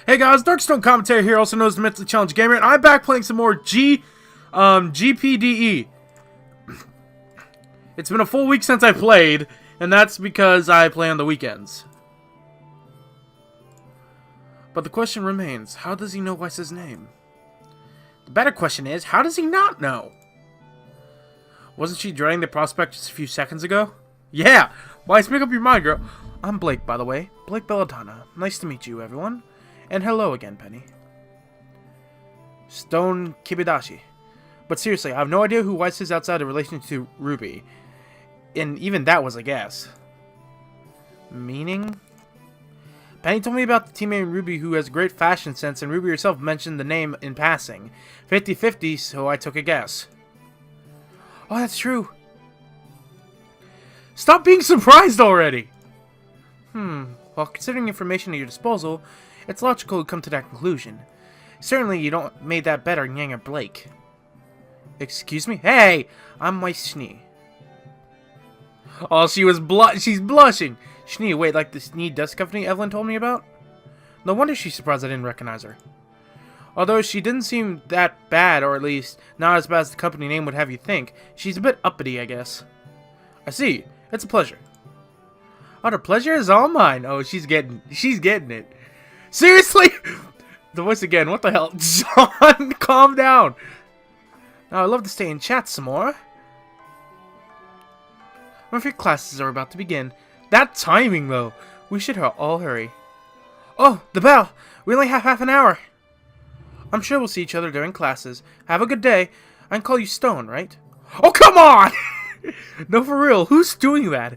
Hey guys, Darkstone Commentary here, also known as the Mentally Challenged Gamer, and I'm back playing some more JPDE. It's been a full week since I played, and that's because I play on the weekends. But the question remains, how does he know Weiss's name? The better question is, how does he not know? Wasn't she dreading the prospect just a few seconds ago? Yeah! Weiss, make up your mind, girl. I'm Blake, by the way. Blake Belladonna. Nice to meet you, everyone. And hello again, Penny. Stone Kibidashi. But seriously, I have no idea who Weiss is outside of relation to Ruby. And even that was a guess. Meaning? Penny told me about the teammate in Ruby who has great fashion sense, and Ruby herself mentioned the name in passing. 50-50, so I took a guess. Oh, that's true. Stop being surprised already! Well, considering information at your disposal, it's logical to come to that conclusion. Certainly you don't made that better than Yang or Blake. Excuse me? Hey! I'm Weiss Schnee. Oh, she's blushing! Schnee, wait, like the Schnee Dust Company Evelyn told me about? No wonder she's surprised I didn't recognize her. Although she didn't seem that bad, or at least not as bad as the company name would have you think, she's a bit uppity, I guess. I see. It's a pleasure. Oh, the pleasure is all mine. Oh, she's getting it. Seriously? The voice again. What the hell? John, calm down. Now, I'd love to stay and chat some more. My few classes are about to begin. That timing, though. We should all hurry. Oh, the bell. We only have half an hour. I'm sure we'll see each other during classes. Have a good day. I can call you Stone, right? Oh, come on! No, for real. Who's doing that?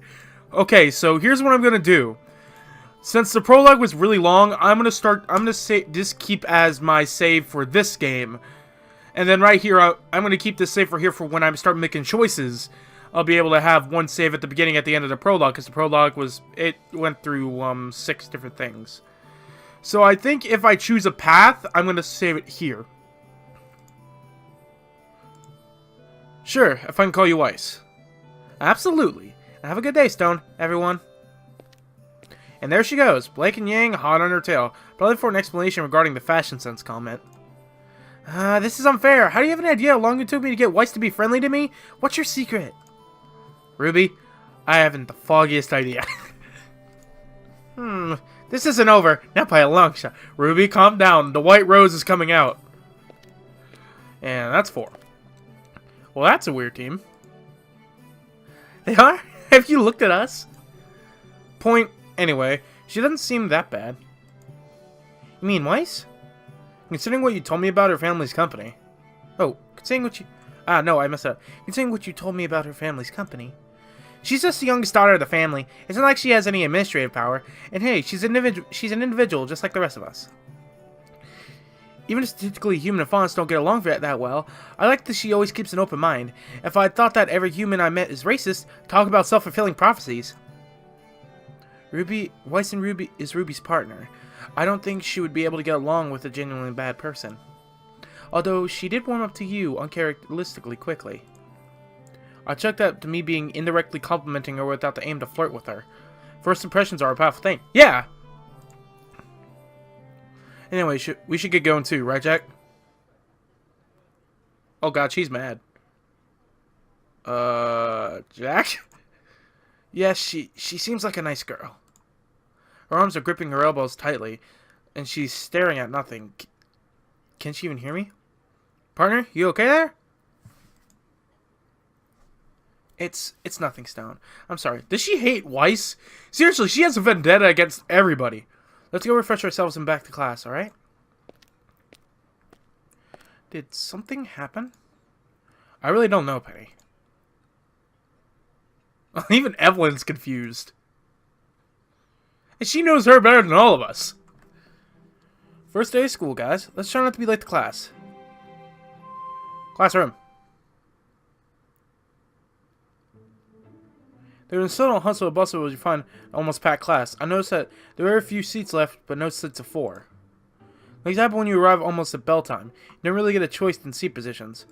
Okay, so here's what I'm gonna do. Since the prologue was really long, I'm gonna just keep as my save for this game, and then right here, I'm gonna keep this save for here for when I start making choices. I'll be able to have one save at the beginning, at the end of the prologue, because the prologue went through 6 different things. So I think if I choose a path, I'm gonna save it here. Sure, if I can call you Weiss. Absolutely. Have a good day, Stone, everyone. And there she goes, Blake and Yang hot on her tail, probably for an explanation regarding the fashion sense comment. This is unfair. How do you have an idea how long it took me to get Weiss to be friendly to me? What's your secret? Ruby, I haven't the foggiest idea. This isn't over. Not by a long shot. Ruby, calm down. The white rose is coming out. And that's 4. Well, that's a weird team. They are? Have you looked at us? Point. Anyway, she doesn't seem that bad. You mean Weiss? Considering what you told me about her family's company. Oh, considering what you... no, I messed up. Considering what you told me about her family's company. She's just the youngest daughter of the family. It's not like she has any administrative power. And hey, she's an individual just like the rest of us. Even if statistically human and fawns don't get along that well, I like that she always keeps an open mind. If I thought that every human I met is racist, talk about self-fulfilling prophecies. Weiss and Ruby is Ruby's partner. I don't think she would be able to get along with a genuinely bad person. Although she did warm up to you uncharacteristically quickly. I checked that to me being indirectly complimenting her without the aim to flirt with her. First impressions are a powerful thing. Yeah! Anyway, we should get going too, right, Jack? Oh god, she's mad. Jack? Yes, she seems like a nice girl. Her arms are gripping her elbows tightly, and she's staring at nothing. Can she even hear me? Partner, you okay there? It's nothing, Stone. I'm sorry. Does she hate Weiss? Seriously, she has a vendetta against everybody. Let's go refresh ourselves and back to class, alright? Did something happen? I really don't know, Penny. Even Evelyn's confused. And she knows her better than all of us. First day of school, guys. Let's try not to be late to class. Classroom. There was still no hustle or bustle as you find an almost packed class. I noticed that there were a few seats left, but no seats of 4. For example, when you arrive almost at bell time, you don't really get a choice in seat positions.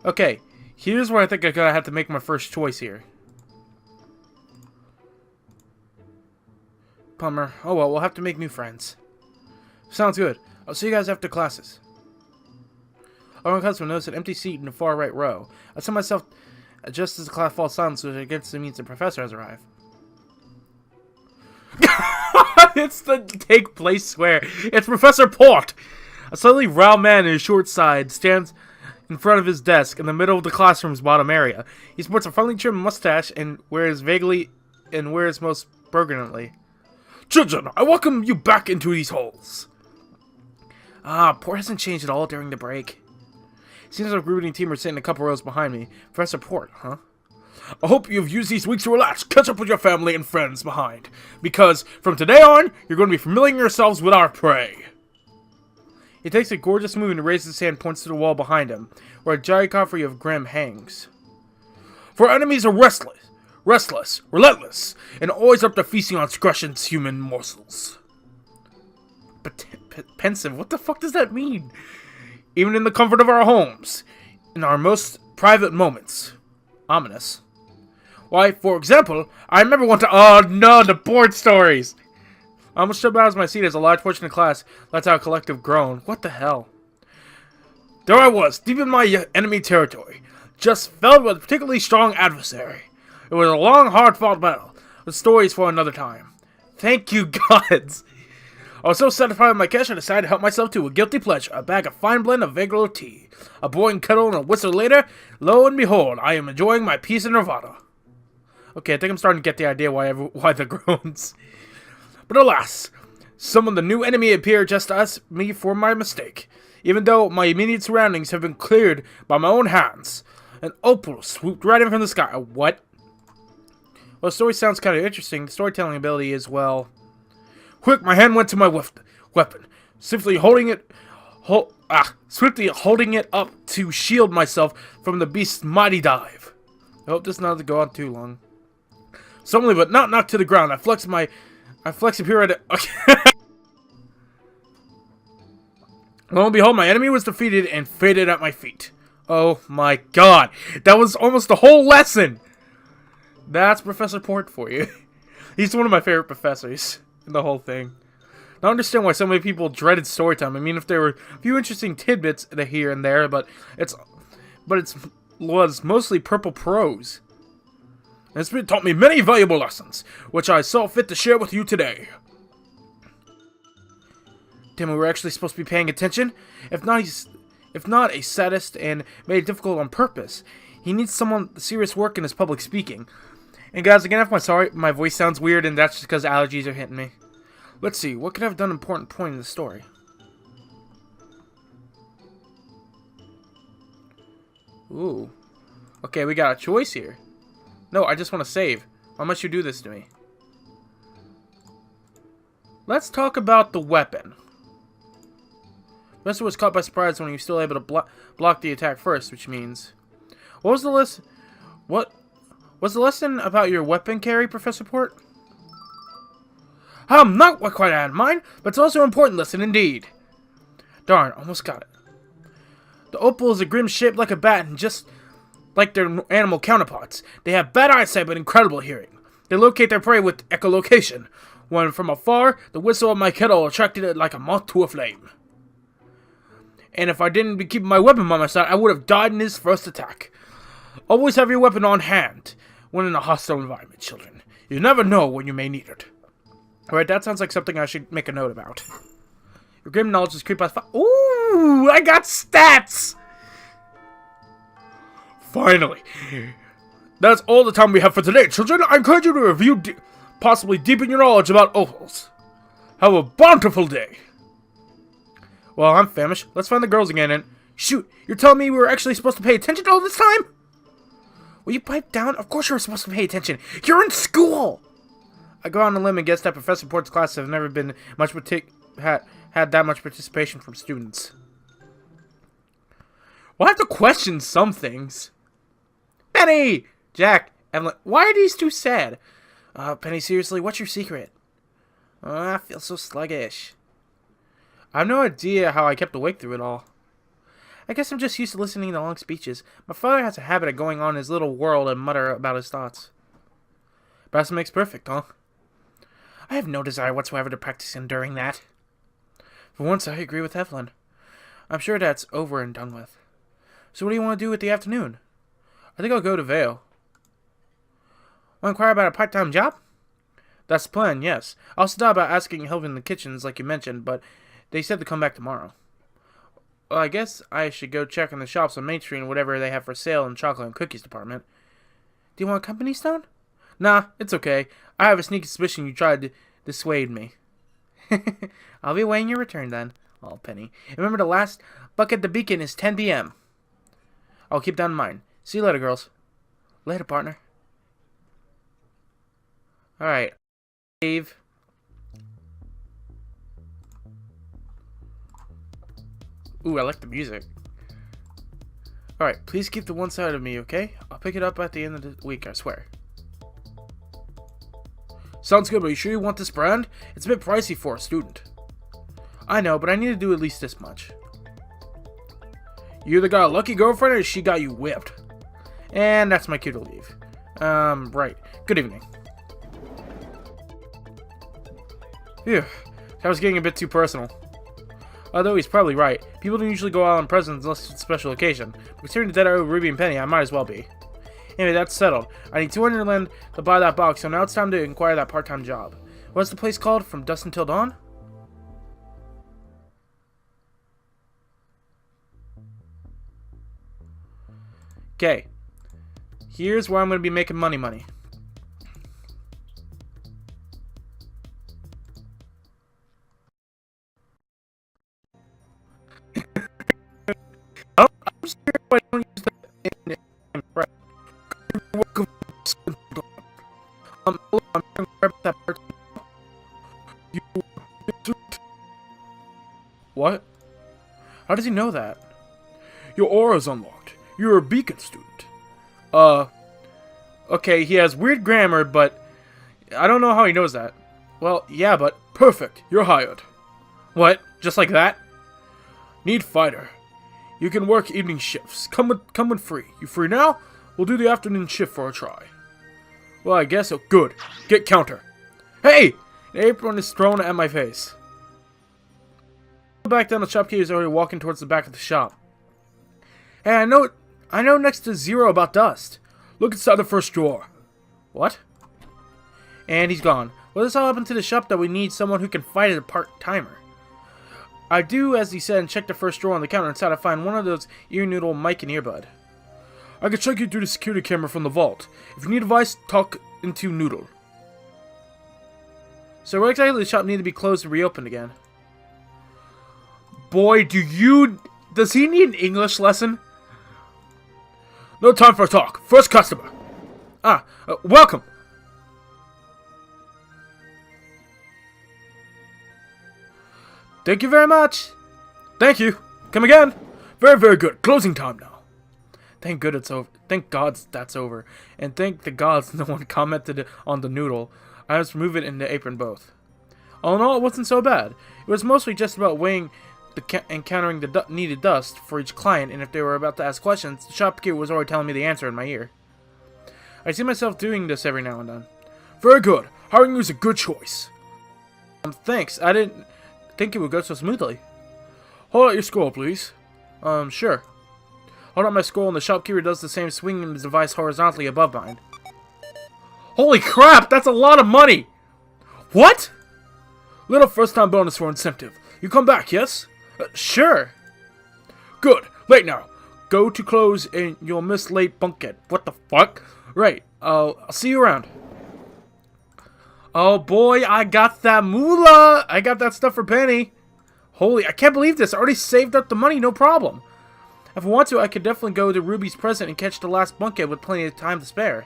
Okay, here's where I think I'm gonna have to make my first choice here. Bummer. Oh well, we'll have to make new friends. Sounds good. I'll see you guys after classes. Our customer noticed an empty seat in the far right row. I set myself just as the class falls silent so it gets to meet the professor has arrived. It's the take place square. It's Professor Port! A slightly round man in his short side stands in front of his desk in the middle of the classroom's bottom area. He sports a finely trimmed mustache and wears most burgundy. Children, I welcome you back into these halls. Port hasn't changed at all during the break. Seems like the recruiting team are sitting a couple rows behind me. Professor Port, huh? I hope you've used these weeks to relax, catch up with your family and friends behind. Because from today on, you're going to be familiaring yourselves with our prey. He takes a gorgeous move and raises his hand and points to the wall behind him, where a giant coffee of Grim hangs. For our enemies are restless, relentless, and always up to feasting on Scrushan's human morsels. But pensive, what the fuck does that mean? Even in the comfort of our homes, in our most private moments. Ominous. Why, for example, I remember one time. Oh no, the board stories! I almost jumped out of my seat as a large portion of class lets out a collective groan. What the hell? There I was, deep in my enemy territory, just felled with a particularly strong adversary. It was a long, hard-fought battle, with stories for another time. Thank you, gods! I was so satisfied with my cash I decided to help myself to a guilty pleasure, a bag of fine blend of Vagro tea. A boiling kettle and a whistle later, lo and behold, I am enjoying my peace and nirvana. Okay, I think I'm starting to get the idea why the groans. But alas, some of the new enemy appeared just to ask me for my mistake, even though my immediate surroundings have been cleared by my own hands. An opal swooped right in from the sky. What? Well, the story sounds kind of interesting. The storytelling ability is, well... Quick, my hand went to my weapon, swiftly holding it up to shield myself from the beast's mighty dive. I hope this doesn't go on too long. Suddenly, but not knocked to the ground, I flex a pirouette. Okay. Lo and behold, my enemy was defeated and faded at my feet. Oh my god, that was almost the whole lesson. That's Professor Port for you. He's one of my favorite professors in the whole thing. I don't understand why so many people dreaded storytime. I mean, if there were a few interesting tidbits here and there, but it was mostly purple prose. And it's taught me many valuable lessons, which I saw fit to share with you today. Damn, we were actually supposed to be paying attention. If not a sadist and made it difficult on purpose, he needs someone serious work in his public speaking. And guys, again, if my voice sounds weird, and that's just because allergies are hitting me. Let's see, what could have done an important point in the story? Ooh. Okay, we got a choice here. No, I just want to save. Why must you do this to me? Let's talk about the weapon. Professor was caught by surprise when he was still able to block the attack first, which means... What was the lesson? What was the lesson about your weapon carry, Professor Port? Not what quite I had in mind, but it's also an important lesson indeed. Darn, almost got it. The opal is a grim shaped like a bat, and just like their animal counterparts, they have bad eyesight but incredible hearing. They locate their prey with echolocation. When from afar, the whistle of my kettle attracted it like a moth to a flame. And if I didn't be keeping my weapon by my side, I would have died in his first attack. Always have your weapon on hand when in a hostile environment, children. You never know when you may need it. Alright, that sounds like something I should make a note about. Your grim knowledge is creeped by... Ooh, I got stats! Finally. That's all the time we have for today, children. I encourage you to review, possibly deepen your knowledge about opals. Have a bountiful day. Well, I'm famished. Let's find the girls again and... Shoot, you're telling me we were actually supposed to pay attention all this time? Will you pipe down? Of course you're supposed to pay attention. You're in school! I go on a limb and guess that Professor Port's classes have never been much had that much participation from students. We'll have to question some things. Penny! Jack, Evelyn, why are these two sad? Penny, seriously, what's your secret? I feel so sluggish. I have no idea how I kept awake through it all. I guess I'm just used to listening to long speeches. My father has a habit of going on in his little world and mutter about his thoughts. Practice makes perfect, huh? I have no desire whatsoever to practice enduring that. For once, I agree with Evelyn. I'm sure that's over and done with. So what do you want to do with the afternoon? I think I'll go to Vale. Want to inquire about a part-time job? That's the plan, yes. I also thought about asking help in the kitchens like you mentioned, but they said to come back tomorrow. Well, I guess I should go check in the shops on Main Street and whatever they have for sale in the chocolate and cookies department. Do you want a company stone? Nah, it's okay. I have a sneaky suspicion you tried to dissuade me. I'll be awaiting your return then. Oh, Penny. And remember, the last buck at the beacon is 10 p.m. I'll keep that in mind. See you later, girls. Later, partner. Alright. Dave. Ooh, I like the music. Alright, please keep the one side of me, okay? I'll pick it up at the end of the week, I swear. Sounds good, but are you sure you want this brand? It's a bit pricey for a student. I know, but I need to do at least this much. You either got a lucky girlfriend or she got you whipped. And that's my cue to leave. Right. Good evening. Phew. That was getting a bit too personal. Although he's probably right. People don't usually go out on presents unless it's a special occasion. But considering the debt I owe Ruby and Penny, I might as well be. Anyway, that's settled. I need 200 land to buy that box, so now it's time to inquire that part-time job. What's the place called? From Dusk Until Dawn? Okay. Here's where I'm going to be making money. I'm sure I don't use that in right. Hello, I'm trying to grab that part. What? How does he know that? Your aura's unlocked. You're a beacon student. Okay, he has weird grammar, but I don't know how he knows that. Well, yeah, but perfect. You're hired. What? Just like that? Need fighter. You can work evening shifts. Come when free. You free now? We'll do the afternoon shift for a try. Well, I guess so. Good. Get counter. Hey! An apron is thrown at my face. Back down, the shopkeeper is already walking towards the back of the shop. Hey, I know next to zero about dust. Look inside the first drawer. What? And he's gone. Well, this all happened to the shop that we need someone who can fight as a part-timer. I do, as he said, and check the first drawer on the counter inside. I find one of those ear noodle mic and earbud. I can check you through the security camera from the vault. If you need advice, talk into Noodle. So where exactly the shop need to be closed and reopened again? Boy, does he need an English lesson? No time for a talk. First customer. Welcome. Thank you very much. Thank you. Come again. Very, very good. Closing time now. Thank good it's over. Thank God that's over. And thank the gods no one commented on the noodle. I must remove it in the apron both. All in all, it wasn't so bad. It was mostly just about weighing and countering the needed dust for each client, and if they were about to ask questions, the shopkeeper was already telling me the answer in my ear. I see myself doing this every now and then. Very good. Hiring you is a good choice. Thanks. I didn't think it would go so smoothly. Hold out your scroll, please. Sure. Hold out my scroll, and the shopkeeper does the same, swinging the device horizontally above mine. Holy crap! That's a lot of money! What? Little first-time bonus for incentive. You come back, yes? Sure. Good. Late now. Go to close and you'll miss late bunket. What the fuck? Right. I'll see you around. Oh boy, I got that moolah! I got that stuff for Penny. Holy, I can't believe this. I already saved up the money, no problem. If I want to, I could definitely go to Ruby's present and catch the last bunket with plenty of time to spare.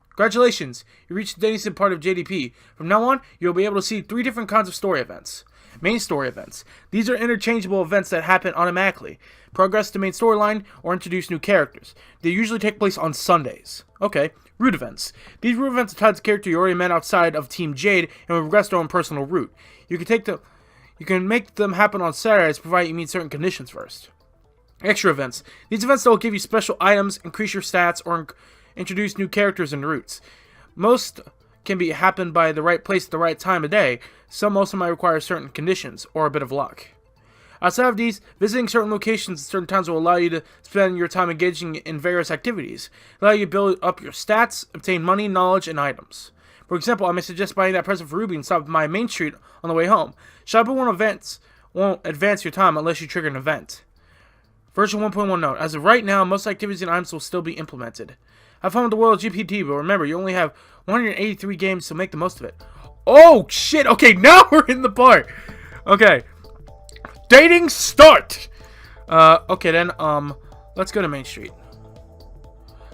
Congratulations! You reached the Dennison part of JDP. From now on, you'll be able to see 3 different kinds of story events. Main story events. These are interchangeable events that happen automatically. Progress to main storyline or introduce new characters. They usually take place on Sundays. Okay. Route events. These route events are tied to character you already met outside of Team Jade and will progress their own personal route. You can make them happen on Saturdays provided you meet certain conditions first. Extra events. These events will give you special items, increase your stats, or introduce new characters and routes. Most can be happened by the right place at the right time of day. Some also might require certain conditions, or a bit of luck. Outside of these, visiting certain locations at certain times will allow you to spend your time engaging in various activities, allow you to build up your stats, obtain money, knowledge, and items. For example, I may suggest buying that present for Ruby and stop by Main Street on the way home. Shopping won't advance your time unless you trigger an event. Version 1.1 note. As of right now, most activities and items will still be implemented. Have fun with the world of GPT, but remember, you only have 183 games, so make the most of it. Oh, shit! Okay, now we're in the part! Okay. Dating start! Okay then, let's go to Main Street.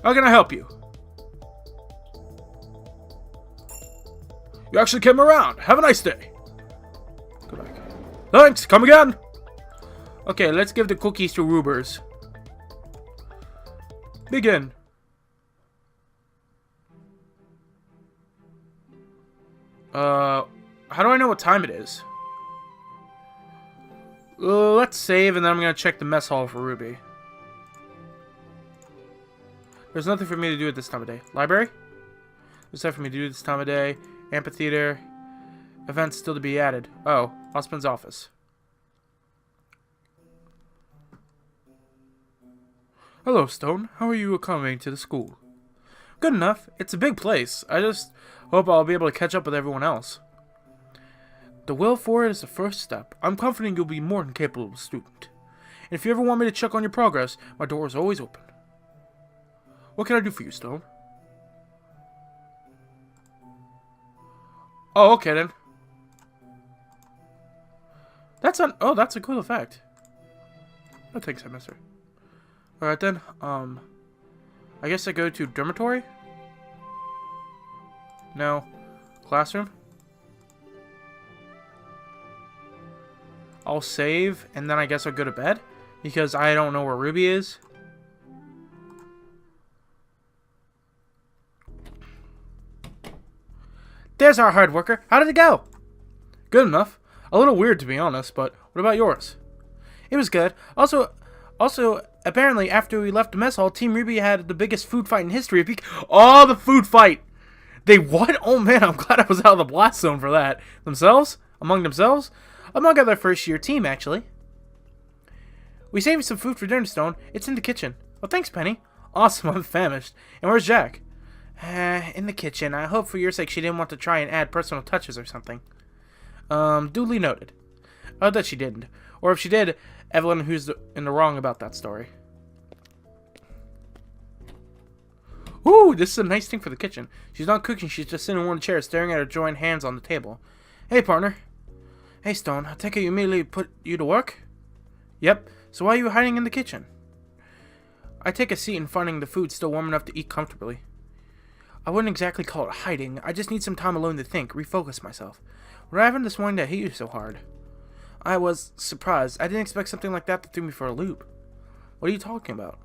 How can I help you? You actually came around. Have a nice day. Go back. Thanks, come again! Okay, let's give the cookies to Rubers. Begin. How do I know what time it is? Let's save, and then I'm gonna check the mess hall for Ruby. There's nothing for me to do at this time of day. Library? There's nothing for me to do this time of day. Amphitheater. Events still to be added. Oh, Osmond's office. Hello, Stone. How are you accommodating to the school? Good enough. It's a big place. I just hope I'll be able to catch up with everyone else. The will for it is the first step. I'm confident you'll be more than capable of a student. And if you ever want me to check on your progress, my door is always open. What can I do for you, Stone? Oh, okay then. Oh, that's a cool effect. No thanks, mister. Alright then, I guess I go to dormitory? No. Classroom? I'll save, and then I guess I'll go to bed, because I don't know where Ruby is. There's our hard worker. How did it go? Good enough. A little weird, to be honest, but what about yours? It was good. Also, apparently, after we left the mess hall, Team RWBY had the biggest food fight in history. Oh, the food fight! They what? Oh man, I'm glad I was out of the blast zone for that. Themselves? Among themselves? Among other first-year team, actually. We saved some food for dinner, Stone. It's in the kitchen. Oh, thanks, Penny. Awesome, I'm famished. And where's Jack? In the kitchen. I hope for your sake she didn't want to try and add personal touches or something. Duly noted. Oh, that she didn't. Or if she did, Evelyn who's in the wrong about that story. Ooh, this is a nice thing for the kitchen. She's not cooking, she's just sitting in one chair staring at her joined hands on the table. Hey, partner. Hey, Stone, I take it you immediately put you to work? Yep, so why are you hiding in the kitchen? I take a seat and finding the food still warm enough to eat comfortably. I wouldn't exactly call it hiding, I just need some time alone to think, refocus myself. What happened this morning that hit you so hard? I was surprised. I didn't expect something like that to throw me for a loop. What are you talking about?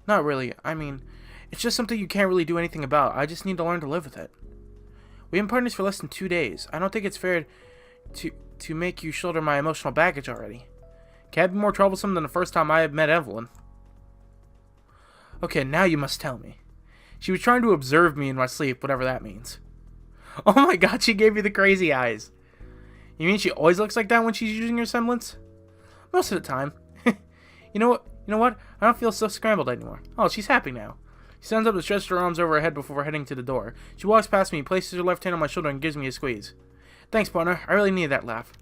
Not really. I mean, it's just something you can't really do anything about. I just need to learn to live with it. We've been partners for less than 2 days. I don't think it's fair to make you shoulder my emotional baggage already. Can't be more troublesome than the first time I had met Evelyn. Okay, now you must tell me. She was trying to observe me in my sleep, whatever that means. Oh my god, she gave you the crazy eyes. You mean she always looks like that when she's using her semblance? Most of the time. You know what? I don't feel so scrambled anymore. Oh, she's happy now. She stands up and stretches her arms over her head before heading to the door. She walks past me, places her left hand on my shoulder, and gives me a squeeze. Thanks, partner. I really needed that laugh.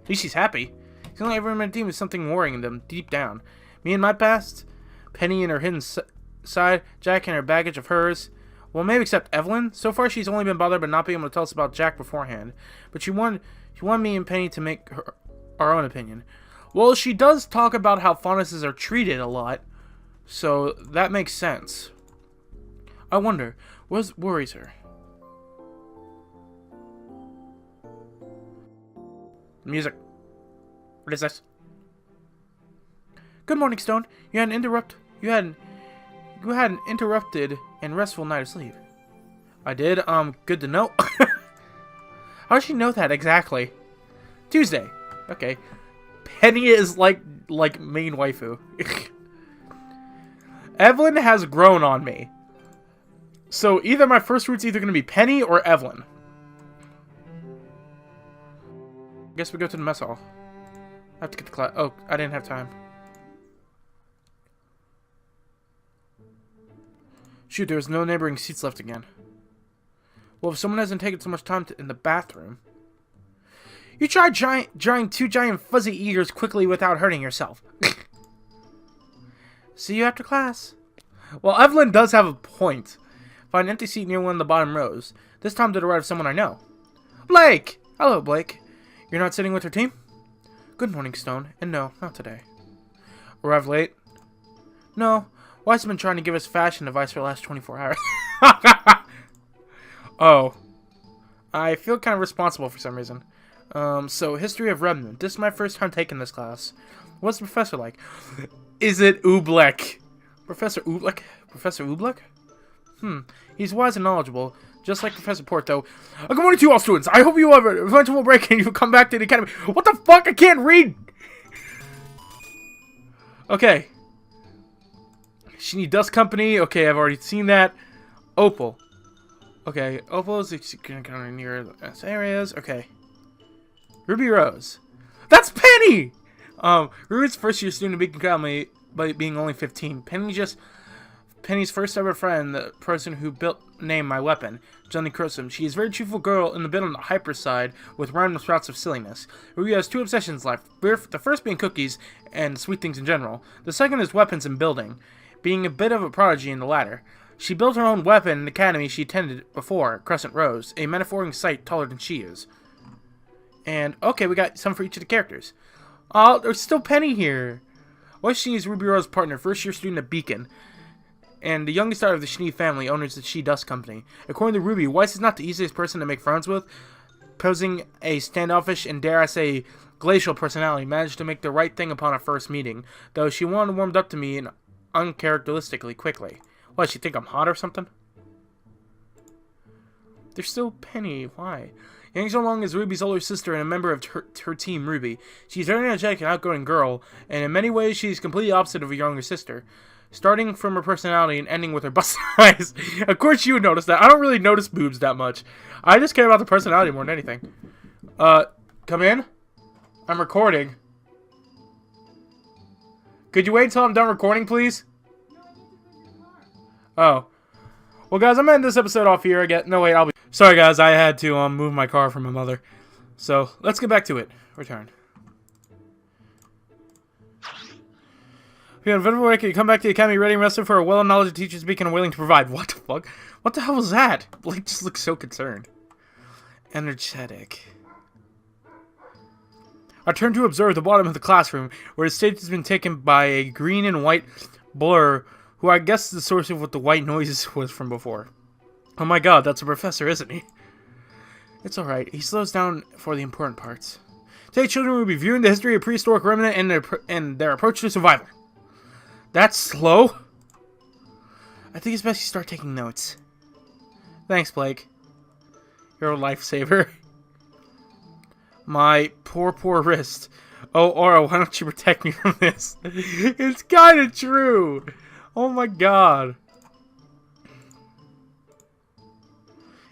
At least she's happy. She's only ever in my team with something worrying them deep down. Me and my past, Penny and her hidden side, Jack and her baggage of hers. Well, maybe except Evelyn. So far, she's only been bothered by not being able to tell us about Jack beforehand. But she wanted me and Penny to make our own opinion. Well, she does talk about how faunuses are treated a lot, so that makes sense. I wonder, what worries her? Music. What is this? Good morning, Stone. You had an interrupted and restful night of sleep. I did. Good to know. How does she know that exactly? Tuesday. Okay. Penny is like main waifu. Evelyn has grown on me. So either my first route's either going to be Penny or Evelyn. I guess we go to the mess hall. I have to get the class. Oh, I didn't have time. Shoot, there's no neighboring seats left again. Well, if someone hasn't taken so much time in the bathroom... You tried drawing 2 giant fuzzy ears quickly without hurting yourself. See you after class. Well, Evelyn does have a point. Find an empty seat near one of the bottom rows. This time to the right of someone I know. Blake! Hello, Blake. You're not sitting with your team? Good morning, Stone. And no, not today. Arrived late? No. Weiss has been trying to give us fashion advice for the last 24 hours. Oh. I feel kind of responsible for some reason. So, history of Remnant. This is my first time taking this class. What's the professor like? Is it Oobleck? Professor Oobleck? Professor Oobleck? He's wise and knowledgeable, just like Professor Porto. Good morning to you all, students. I hope you have a eventual break and you come back to the academy. What the fuck? I can't read! Okay. She Dust Company. Okay, I've already seen that. Opal. Okay, Opal is going to go near the areas. Okay. Ruby Rose. That's Penny! Ruby's first year student at Beacon Academy, by being only 15. Penny's first ever friend, the person who named my weapon, Johnny Crosum. She is a very truthful girl and a bit on the hyper side, with random sprouts of silliness. Ruby has 2 obsessions in life, the first being cookies and sweet things in general. The second is weapons and building, being a bit of a prodigy in the latter. She built her own weapon in the academy she attended before, Crescent Rose, a metaphoric sight taller than she is. And, okay, we got some for each of the characters. Oh, there's still Penny here. Weiss is Ruby Rose's partner, first year student at Beacon, and the youngest daughter of the Schnee family, owners of the Dust Company. According to Ruby, Weiss is not the easiest person to make friends with, posing a standoffish and, dare I say, glacial personality, managed to make the right thing upon our first meeting, though she warmed up to me uncharacteristically quickly. What, she think I'm hot or something? There's still Penny. Why? Yang Zhonglong is Ruby's older sister and a member of her team, Ruby. She's a very energetic and outgoing girl, and in many ways she's completely opposite of her younger sister. Starting from her personality and ending with her bust size. Of course you would notice that. I don't really notice boobs that much. I just care about the personality more than anything. Come in? I'm recording. Could you wait until I'm done recording, please? Oh. Well, guys, I'm gonna end this episode off here. Sorry, guys, I had to move my car from my mother. So, let's get back to it. Return. If you have a break, you come back to the academy ready and rested for a well-knowledge teacher's beacon and willing to provide. What the fuck? What the hell was that? Blake just looks so concerned. Energetic. I turned to observe the bottom of the classroom, where the stage has been taken by a green and white blur, who I guess is the source of what the white noises was from before. Oh my god, that's a professor, isn't he? It's alright, he slows down for the important parts. Today, children will be viewing the history of prehistoric remnant and their approach to survival. That's slow? I think it's best you start taking notes. Thanks, Blake. You're a lifesaver. My poor wrist. Oh, Aura, why don't you protect me from this? It's kind of true. Oh my god.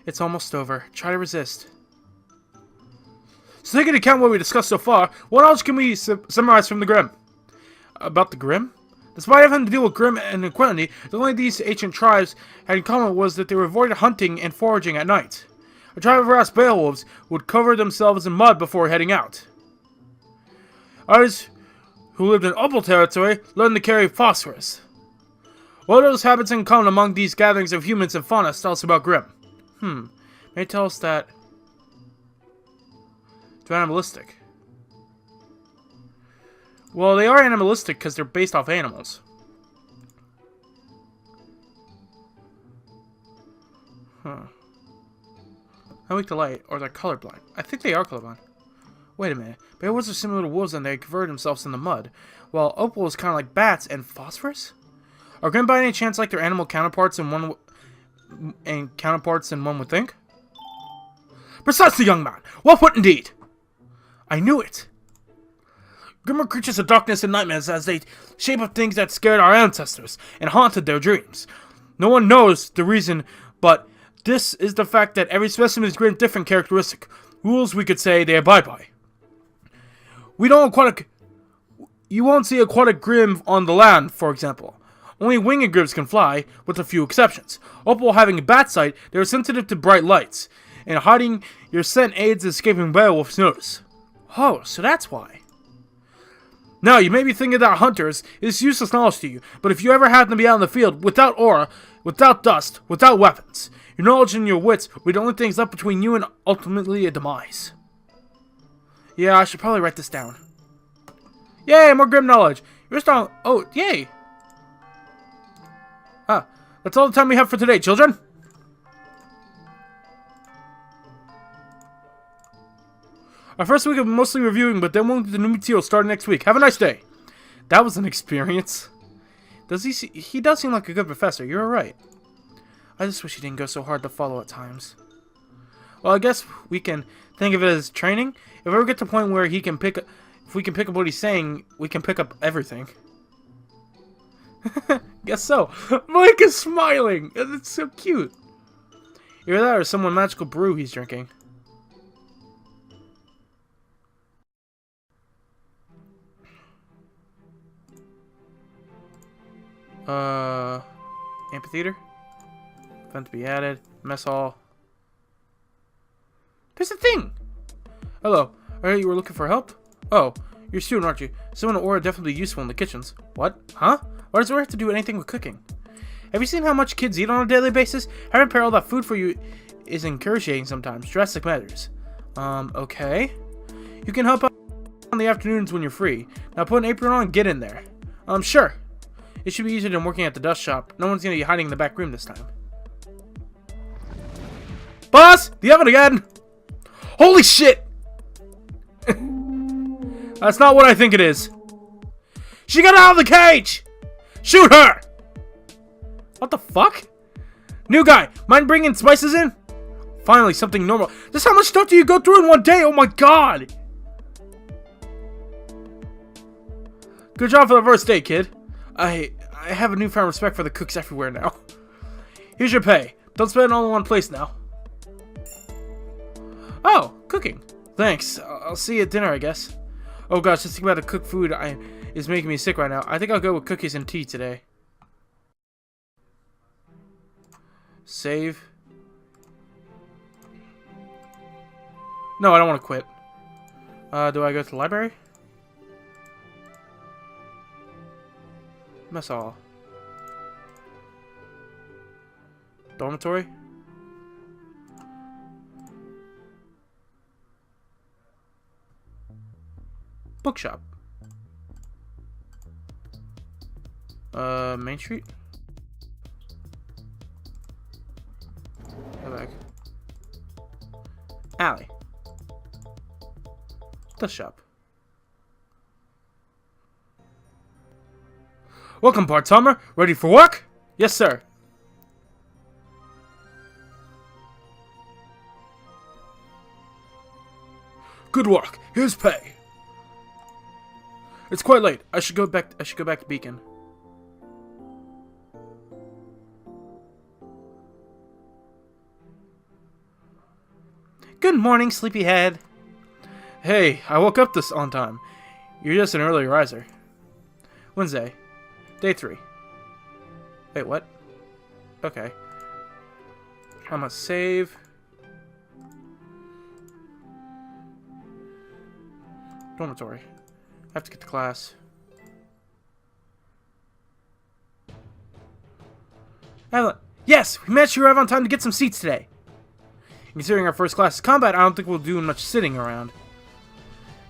It's almost over. Try to resist. So taking into account what we discussed so far, what else can we summarize from the Grimm? About the Grimm? Despite having to deal with Grimm and inequality, the only these ancient tribes had in common was that they were avoided hunting and foraging at night. A tribe of harassed Beowulfs would cover themselves in mud before heading out. Others who lived in Opal territory learned to carry phosphorus. What are those habits in common among these gatherings of humans and fauna tell us about Grimm? May tell us that they're animalistic. Well, they are animalistic because they're based off animals. How weak to light, or they're colorblind. I think they are colorblind. Wait a minute. Beowulfs are similar to wolves and they convert themselves in the mud, while Opal is kind of like bats and phosphorus? Are Grimm by any chance like their animal counterparts in one would think? Precisely, young man. Well put indeed. I knew it. Grimm are creatures of darkness and nightmares as they shape up things that scared our ancestors and haunted their dreams. No one knows the reason But this is the fact that every specimen is granted different characteristic. Rules we could say they abide by. You won't see aquatic grim on the land, for example. Only winged grims can fly, with a few exceptions. While having a bat sight, they are sensitive to bright lights, and hiding your scent aids escaping werewolf's notice. Oh, so that's why. Now, you may be thinking that hunters is useless knowledge to you, but if you ever happen to be out in the field, without aura, without dust, without weapons, your knowledge and your wits will be the only things left between you and ultimately a demise. Yeah, I should probably write this down. Yay, more grim knowledge. You're strong. Oh, yay. Ah, that's all the time we have for today, children. Our first week of mostly reviewing, but then we'll get the new material starting next week. Have a nice day. That was an experience. He does seem like a good professor. You're right. I just wish he didn't go so hard to follow at times. Well, I guess we can think of it as training. If we ever get to the point where he can pick up, if we can pick up what he's saying, we can pick up everything. Guess so. Mike is smiling. It's so cute. Either that or someone magical brew he's drinking. Amphitheater. Event to be added. Mess hall. There's a thing! Hello. I heard you were looking for help? Oh, you're a student, aren't you? Someone in Aura definitely useful in the kitchens. What? Huh? Why does Aura have to do anything with cooking? Have you seen how much kids eat on a daily basis? Having to prepare all that food for you is excruciating sometimes. Drastic matters. Okay. You can help out on the afternoons when you're free. Now put an apron on and get in there. Sure. It should be easier than working at the dust shop. No one's gonna be hiding in the back room this time. Boss! The oven again! Holy shit! That's not what I think it is. She got out of the cage! Shoot her! What the fuck? New guy, mind bringing spices in? Finally, something normal. Just how much stuff do you go through in one day? Oh my god! Good job for the first day, kid. I have a newfound respect for the cooks everywhere now. Here's your pay. Don't spend it all in one place now. Oh, cooking. Thanks. I'll see you at dinner, I guess. Oh gosh, just thinking about the cooked food is making me sick right now. I think I'll go with cookies and tea today. Save. No, I don't want to quit. Do I go to the library? Mess hall. Dormitory? Bookshop. Main Street? Go back. Alley. The shop. Welcome, part-timer. Ready for work? Yes, sir. Good work. Here's pay. It's quite late. I should go back to Beacon. Good morning, sleepyhead. Hey, I woke up this on time. You're just an early riser. Wednesday. Day 3. Wait, what? Okay. I'm gonna save. Dormitory. I have to get to class. Yes! We managed to arrive on time to get some seats today. Considering our first class is combat, I don't think we'll do much sitting around.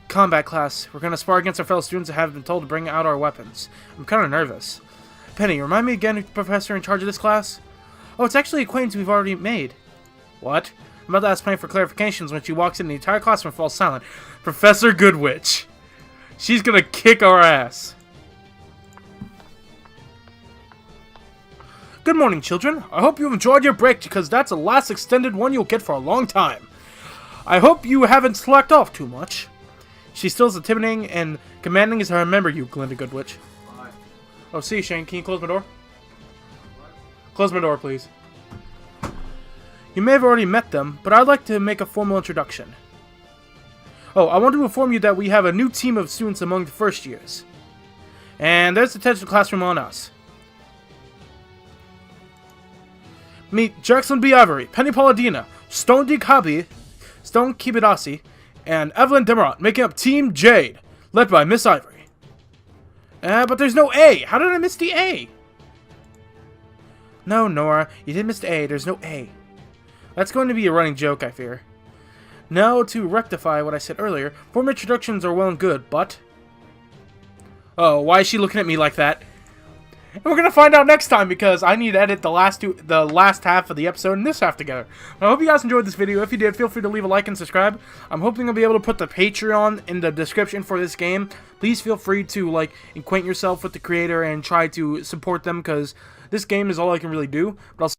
Combat class. We're gonna spar against our fellow students and have been told to bring out our weapons. I'm kind of nervous. Penny, remind me again who's the professor in charge of this class? Oh, it's actually an acquaintance we've already made. What? I'm about to ask Penny for clarifications when she walks in. The entire classroom falls silent. Professor Goodwitch. She's gonna kick our ass. Good morning, children. I hope you've enjoyed your break because that's the last extended one you'll get for a long time. I hope you haven't slacked off too much. She's still as intimidating and commanding as I remember you, Glinda Goodwitch. Bye. Oh, see you, Shane. Can you close my door? What? Close my door, please. You may have already met them, but I'd like to make a formal introduction. Oh, I want to inform you that we have a new team of students among the first years. And there's the attention classroom on us. Meet Jackson B. Ivory, Penny Palladina, Stone D. Kibidasi, and Evelyn Demeront, making up Team Jade, led by Miss Ivory. But there's no A. How did I miss the A? No, Nora, you did miss the A. There's no A. That's going to be a running joke, I fear. Now, to rectify what I said earlier, formal introductions are well and good, but... Oh, why is she looking at me like that? And we're gonna find out next time, because I need to edit the last half of the episode and this half together. I hope you guys enjoyed this video. If you did, feel free to leave a like and subscribe. I'm hoping I'll be able to put the Patreon in the description for this game. Please feel free to, like, acquaint yourself with the creator and try to support them, because this game is all I can really do. But I'll